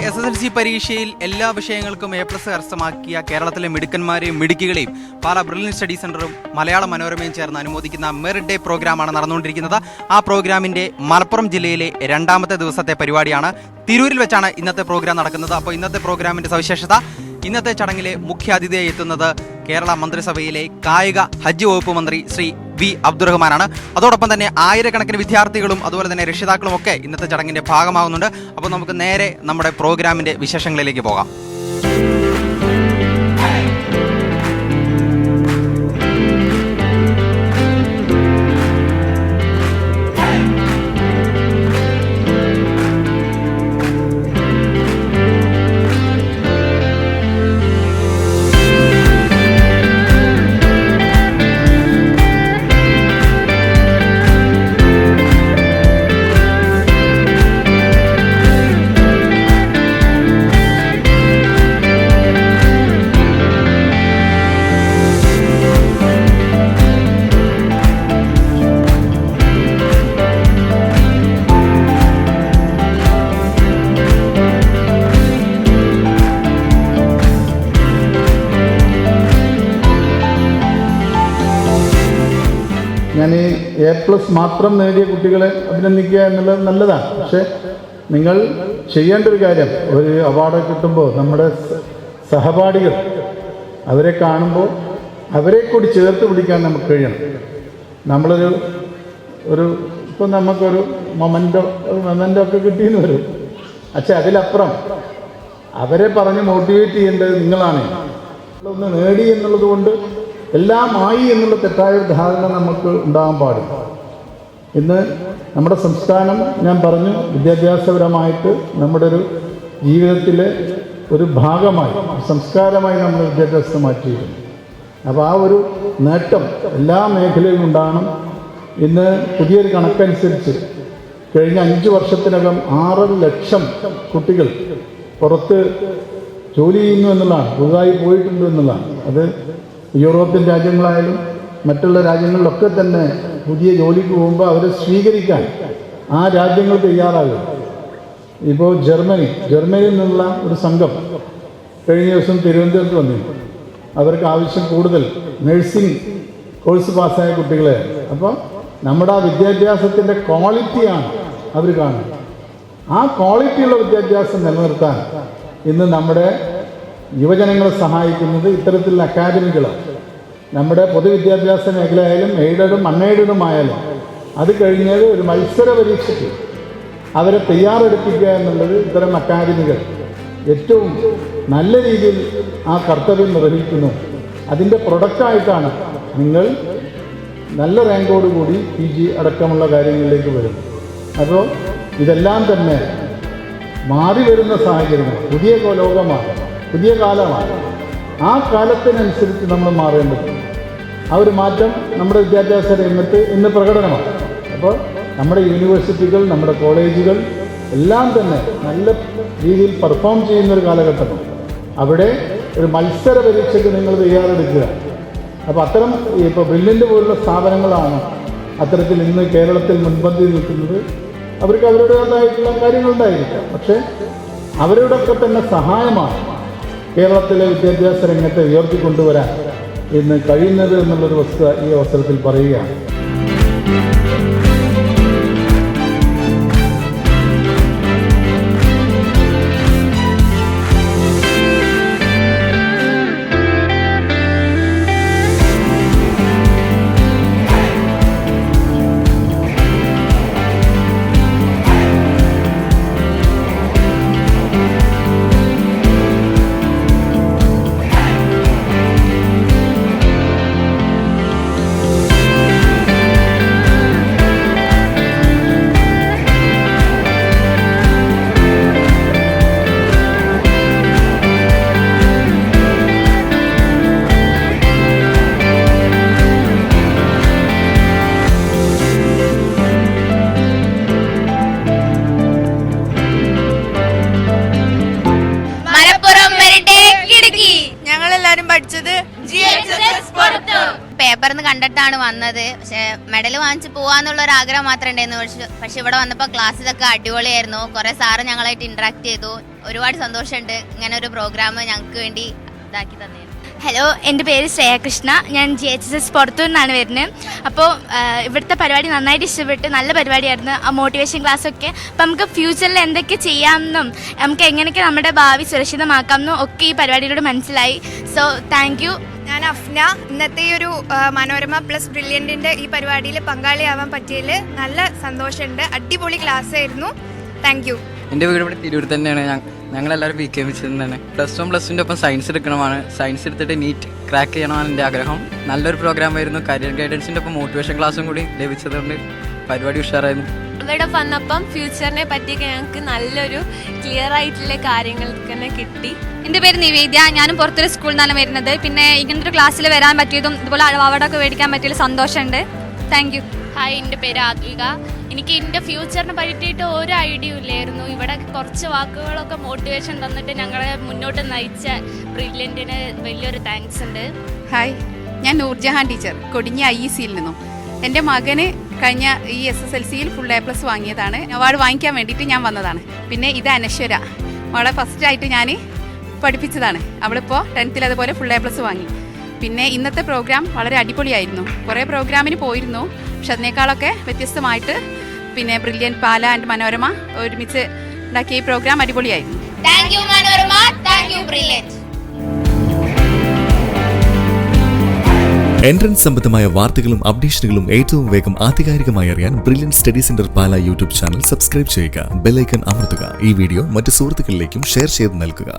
SSLC പരീക്ഷയിൽ എല്ലാ വിഷയങ്ങൾക്കും A+ കരസ്ഥമാക്കിയ കേരളത്തിലെ മിടുക്കന്മാരെയും മിടുക്കികളെയും പാലാ ബ്രില്യൻറ്റ് സ്റ്റഡി സെന്ററും മലയാള മനോരമയും ചേർന്ന് അനുമോദിക്കുന്ന മെറിറ്റ് ഡേ പ്രോഗ്രാമാണ് നടന്നുകൊണ്ടിരിക്കുന്നത്. ആ പ്രോഗ്രാമിന്റെ മലപ്പുറം ജില്ലയിലെ രണ്ടാമത്തെ ദിവസത്തെ പരിപാടിയാണ്. തിരൂരിൽ വെച്ചാണ് ഇന്നത്തെ പ്രോഗ്രാം നടക്കുന്നത്. അപ്പോൾ ഇന്നത്തെ പ്രോഗ്രാമിന്റെ സവിശേഷത, ഇന്നത്തെ ചടങ്ങിലെ മുഖ്യാതിഥിയായി എത്തുന്നത് കേരള മന്ത്രിസഭയിലെ കായിക ഹജ്ജ് വകുപ്പ് മന്ത്രി ശ്രീ V. അബ്ദുറഹ്മാനാണ്. അതോടൊപ്പം തന്നെ ആയിരക്കണക്കിന് വിദ്യാർത്ഥികളും അതുപോലെ തന്നെ രക്ഷിതാക്കളും ഒക്കെ ഇന്നത്തെ ചടങ്ങിന്റെ ഭാഗമാകുന്നുണ്ട്. അപ്പോൾ നമുക്ക് നേരെ നമ്മുടെ പ്രോഗ്രാമിന്റെ വിശേഷങ്ങളിലേക്ക് പോകാം. ഞാൻ ഈ A+ മാത്രം നേടിയ കുട്ടികളെ അഭിനന്ദിക്കുക എന്നുള്ളത് നല്ലതാണ്. പക്ഷേ നിങ്ങൾ ചെയ്യേണ്ട ഒരു കാര്യം, ഒരു അവാർഡ് കിട്ടുമ്പോൾ നമ്മുടെ സഹപാഠികൾ അവരെ കാണുമ്പോൾ അവരെ കൂടി ചേർത്ത് പിടിക്കാൻ നമുക്ക് കഴിയണം. നമ്മളൊരു ഇപ്പോൾ നമുക്കൊരു മൊമെൻ്റോ ഒക്കെ കിട്ടിയെന്ന് വരും. പക്ഷെ അതിലപ്പുറം അവരെ പറഞ്ഞ് മോട്ടിവേറ്റ് ചെയ്യേണ്ടത് നിങ്ങളാണ്. ഒന്ന് നേടി എന്നുള്ളത് കൊണ്ട് എല്ലാം ആയി എന്നുള്ള തെറ്റായ ധാരണ നമുക്ക് ഉണ്ടാകാൻ പാടില്ല. ഇന്ന് നമ്മുടെ സംസ്ഥാനം, ഞാൻ പറഞ്ഞു, വിദ്യാഭ്യാസപരമായിട്ട് നമ്മുടെ ഒരു ജീവിതത്തിലെ ഒരു ഭാഗമായി, സംസ്കാരമായി നമ്മൾ വിദ്യാഭ്യാസത്തെ മാറ്റിയിരുന്നു. അപ്പോൾ ആ ഒരു നേട്ടം എല്ലാ മേഖലയിലും ഉണ്ടാകണം. ഇന്ന് പുതിയൊരു കണക്കനുസരിച്ച് കഴിഞ്ഞ 5 വർഷത്തിനകം 6 ലക്ഷം കുട്ടികൾ പുറത്ത് ജോലി ചെയ്യുന്നു എന്നുള്ളതാണ്, പുതുതായി പോയിട്ടുണ്ട് എന്നുള്ളതാണ്. അത് യൂറോപ്യൻ രാജ്യങ്ങളായാലും മറ്റുള്ള രാജ്യങ്ങളിലൊക്കെ തന്നെ പുതിയ ജോലിക്ക് പോകുമ്പോൾ അവരെ സ്വീകരിക്കാൻ ആ രാജ്യങ്ങൾ തയ്യാറാകും. ഇപ്പോൾ ജർമ്മനിയിൽ നിന്നുള്ള ഒരു സംഘം കഴിഞ്ഞ ദിവസം തിരുവനന്തപുരത്ത് വന്നിരുന്നു. അവർക്ക് ആവശ്യം കൂടുതൽ നഴ്സിംഗ് കോഴ്സ് പാസ്സായ കുട്ടികളെ. അപ്പോൾ നമ്മുടെ ആ വിദ്യാഭ്യാസത്തിൻ്റെ ക്വാളിറ്റിയാണ് അവർ കാണുന്നത്. ആ ക്വാളിറ്റിയുള്ള വിദ്യാഭ്യാസം നിലനിർത്താൻ ഇന്ന് നമ്മുടെ യുവജനങ്ങളെ സഹായിക്കുന്നത് ഇത്തരത്തിലുള്ള അക്കാദമികളാണ്. നമ്മുടെ പൊതുവിദ്യാഭ്യാസ മേഖലയായാലും എയ്ഡഡും അൺഎയ്ഡഡുമായാലും അത് കഴിഞ്ഞത് ഒരു മത്സര പരീക്ഷയ്ക്ക് അവരെ തയ്യാറെടുപ്പിക്കുക എന്നുള്ളത് ഇത്തരം അക്കാദമികൾ ഏറ്റവും നല്ല രീതിയിൽ ആ കർത്തവ്യം നിർവഹിക്കുന്നു. അതിൻ്റെ പ്രൊഡക്റ്റായിട്ടാണ് നിങ്ങൾ നല്ല റാങ്കോടുകൂടി PG അടക്കമുള്ള കാര്യങ്ങളിലേക്ക് വരുന്നത്. അപ്പോൾ ഇതെല്ലാം തന്നെ മാറി വരുന്ന സാഹചര്യങ്ങൾ, പുതിയ ലോകമാണ്, പുതിയ കാലമാണ്. ആ കാലത്തിനനുസരിച്ച് നമ്മൾ മാറേണ്ടതുണ്ട്. ആ ഒരു മാറ്റം നമ്മുടെ വിദ്യാഭ്യാസ രംഗത്ത് ഇന്ന് പ്രകടനമാണ്. അപ്പോൾ നമ്മുടെ യൂണിവേഴ്സിറ്റികൾ, നമ്മുടെ കോളേജുകൾ എല്ലാം തന്നെ നല്ല രീതിയിൽ പെർഫോം ചെയ്യുന്നൊരു കാലഘട്ടമാണ്. അവിടെ ഒരു മത്സര പരീക്ഷയ്ക്ക് നിങ്ങൾ തയ്യാറെടുക്കുക. അപ്പോൾ അത്തരം ഇപ്പോൾ ബ്രില്യൻ്റ് പോലുള്ള സ്ഥാപനങ്ങളാണ് അത്തരത്തിൽ ഇന്ന് കേരളത്തിൽ മുൻപന്തിയിൽ നിൽക്കുന്നത്. അവർക്ക് അവരുടേതായിട്ടുള്ള കാര്യങ്ങളുണ്ടായിരിക്കാം, പക്ഷേ അവരുടെയൊക്കെ തന്നെ സഹായമാണ് കേരളത്തിലെ വിദ്യാഭ്യാസ രംഗത്തെ ഉയർത്തിക്കൊണ്ടുവരാൻ ഇന്ന് കഴിയുന്നത് എന്നുള്ളൊരു വസ്തുത ഈ അവസരത്തിൽ പറയുകയാണ്. പഠിച്ചത് GHSS പുറത്ത്. പേപ്പറിൽ നിന്ന് കണ്ടിട്ടാണ് വന്നത്. പക്ഷെ മെഡൽ വാങ്ങിച്ച് പോവാന്നുള്ള ഒരു ആഗ്രഹം മാത്രമേ ഉണ്ടായിരുന്നു. പക്ഷെ ഇവിടെ വന്നപ്പോൾ ക്ലാസ് ഇതൊക്കെ അടിപൊളിയായിരുന്നു. കുറെ സാറ് ഞങ്ങളായിട്ട് ഇന്ററാക്ട് ചെയ്തു. ഒരുപാട് സന്തോഷമുണ്ട് ഇങ്ങനെ ഒരു പ്രോഗ്രാം ഞങ്ങൾക്ക് വേണ്ടി ഇതാക്കി തന്നെ. ഹലോ, എൻ്റെ പേര് ശ്രേയകൃഷ്ണ. ഞാൻ GHSS പുറത്തു നിന്നാണ് വരുന്നത്. അപ്പോൾ ഇവിടുത്തെ പരിപാടി നന്നായിട്ട് ഇഷ്ടപ്പെട്ട്, നല്ല പരിപാടിയായിരുന്നു. ആ മോട്ടിവേഷൻ ക്ലാസ്സൊക്കെ. അപ്പോൾ നമുക്ക് ഫ്യൂച്ചറിൽ എന്തൊക്കെ ചെയ്യാമെന്നും നമുക്ക് എങ്ങനെയൊക്കെ നമ്മുടെ ഭാവി സുരക്ഷിതമാക്കാമെന്നും ഒക്കെ ഈ പരിപാടിയിലൂടെ മനസ്സിലായി. So thank you. ഞാൻ അഫ്ന. ഇന്നത്തെ ഒരു മനോരമ പ്ലസ് ബ്രില്യൻറ്റിൻ്റെ ഈ പരിപാടിയിൽ പങ്കാളിയാവാൻ പറ്റിയതിൽ നല്ല സന്തോഷമുണ്ട്. അടിപൊളി ക്ലാസ് ആയിരുന്നു. Thank you. എൻ്റെ വീട് ഇവിടെ തിരൂർ തന്നെയാണ്. ഞങ്ങളെല്ലാവരും PKM തന്നെയാണ്. +1 +2 ഒപ്പം സയൻസ് എടുക്കണമാണ്. സയൻസ് എടുത്തിട്ട് നീറ്റ് ക്രാക്ക് ചെയ്യണമെന്നാണ് എൻ്റെ ആഗ്രഹം. നല്ലൊരു പ്രോഗ്രാം ആയിരുന്നു. കരിയർ ഗൈഡൻസിൻ്റെ ഒപ്പം മോട്ടിവേഷൻ ക്ലാസ്സും കൂടി ലഭിച്ചതുകൊണ്ട് പരിപാടി ഉഷാറായിരുന്നു. ഇവിടെ വന്നപ്പം ഫ്യൂച്ചറിനെ പറ്റിയൊക്കെ ഞങ്ങൾക്ക് നല്ലൊരു ക്ലിയർ ആയിട്ടുള്ള കാര്യങ്ങൾ തന്നെ കിട്ടി. എൻ്റെ പേര് നിവേദ്യ. ഞാനും പുറത്തൊരു സ്കൂളിൽ നിന്നാണ് വരുന്നത്. പിന്നെ ഇങ്ങനത്തെ ഒരു ക്ലാസ്സിൽ വരാൻ പറ്റിയതും ഇതുപോലെ അവാർഡൊക്കെ മേടിക്കാൻ പറ്റിയതിൽ സന്തോഷമുണ്ട്. Thank you. ഹായ്, എൻ്റെ പേര് ആത്വിക. എനിക്ക് എൻ്റെ ഫ്യൂച്ചറിനെ പറ്റിയിട്ട് ഒരു ഐഡിയ ഇല്ലായിരുന്നു. ഇവിടെ കുറച്ച് വാക്കുകളൊക്കെ മോട്ടിവേഷൻ തന്നിട്ട് ഞങ്ങളെ മുന്നോട്ട് നയിച്ച ബ്രില്യൻറ്റിന് വലിയൊരു താങ്ക്സ് ഉണ്ട്. ഹായ്, ഞാൻ നൂർജഹാൻ ടീച്ചർ, കൊടിഞ്ഞ IECയിൽ നിന്നും. എൻ്റെ മകന് കഴിഞ്ഞ ഈ SSLCയിൽ ഫുൾ A+ വാങ്ങിയതാണ്. അവാർഡ് വാങ്ങിക്കാൻ വേണ്ടിയിട്ട് ഞാൻ വന്നതാണ്. പിന്നെ ഇത് അനശ്വര, അവളെ ഫസ്റ്റായിട്ട് ഞാൻ പഠിപ്പിച്ചതാണ്. അവളിപ്പോൾ 10th അതുപോലെ ഫുൾ A+ വാങ്ങി. പിന്നെ ഇന്നത്തെ പ്രോഗ്രാം വളരെ അടിപൊളിയായിരുന്നു. കുറേ പ്രോഗ്രാമിന് പോയിരുന്നു, പക്ഷെ അതിനേക്കാളൊക്കെ വ്യത്യസ്തമായിട്ട് പിന്നെ ബ്രില്യൻറ്റ്, പാല ആൻഡ് മനോരമ ഒരുമിച്ച് ഉണ്ടാക്കിയ ഈ പ്രോഗ്രാം അടിപൊളിയായിരുന്നു. Thank you Manorama, thank you brilliant. Entrance സംബന്ധമായ വാർത്തകളും അപ്ഡേഷനുകളും ഏറ്റവും വേഗം ആധികാരികമായി അറിയാൻ ബ്രില്യൻറ്റ് സ്റ്റഡി സെന്റർ പാല യൂട്യൂബ് ചാനൽ സബ്സ്ക്രൈബ് ചെയ്യുക. ബെൽ ഐക്കൺ അമർത്തുക. ഈ വീഡിയോ മറ്റ് സുഹൃത്തുക്കളിലേക്കും ഷെയർ ചെയ്ത് നൽകുക.